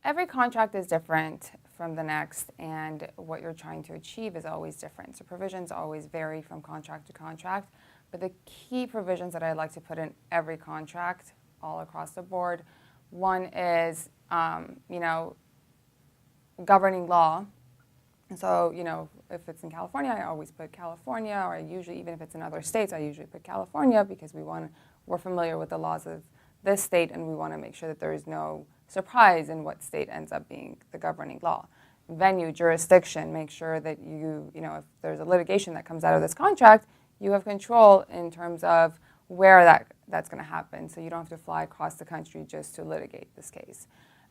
Every contract is different from the next, and what you're trying to achieve is always different. So provisions always vary from contract to contract, but the key provisions that I like to put in every contract all across the board, one is, governing law. So, if it's in California, I always put California, or I usually, even if it's in other states, I usually put California because we're familiar with the laws of this state, and we want to make sure that there is no surprise in what state ends up being the governing law. Venue, jurisdiction, make sure that if there's a litigation that comes out of this contract, you have control in terms of where that's going to happen, so you don't have to fly across the country just to litigate this case.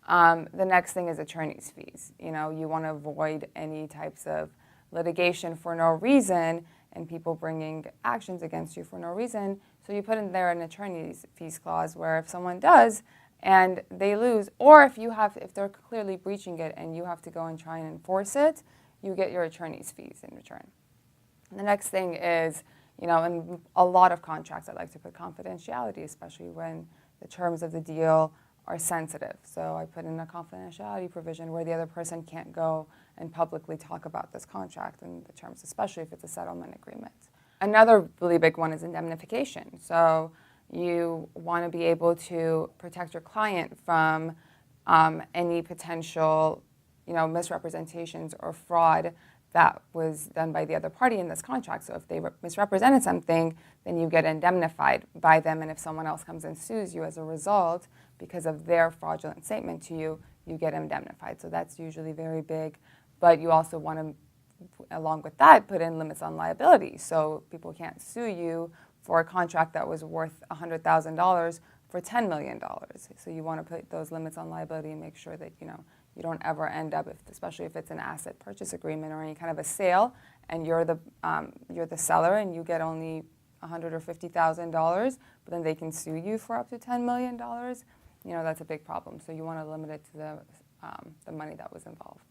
The next thing is attorney's fees. You want to avoid any types of litigation for no reason and people bringing actions against you for no reason. So you put in there an attorney's fees clause where if someone does and they lose, or if they're clearly breaching it and you have to go and try and enforce it, you get your attorney's fees in return. And the next thing is, in a lot of contracts, I like to put confidentiality, especially when the terms of the deal are sensitive. So I put in a confidentiality provision where the other person can't go and publicly talk about this contract and the terms, especially if it's a settlement agreement. Another really big one is indemnification. So you want to be able to protect your client from any potential, misrepresentations or fraud that was done by the other party in this contract. So if they misrepresented something, then you get indemnified by them, and if someone else comes and sues you as a result because of their fraudulent statement to you, you get indemnified. So that's usually very big, but you also want to, along with that, put in limits on liability. So people can't sue you for a contract that was worth $100,000 for $10 million. So you want to put those limits on liability and make sure that, you don't ever end up, especially if it's an asset purchase agreement or any kind of a sale, and you're the seller and you get only $100,000 or $50,000, but then they can sue you for up to $10 million. That's a big problem. So you want to limit it to the money that was involved.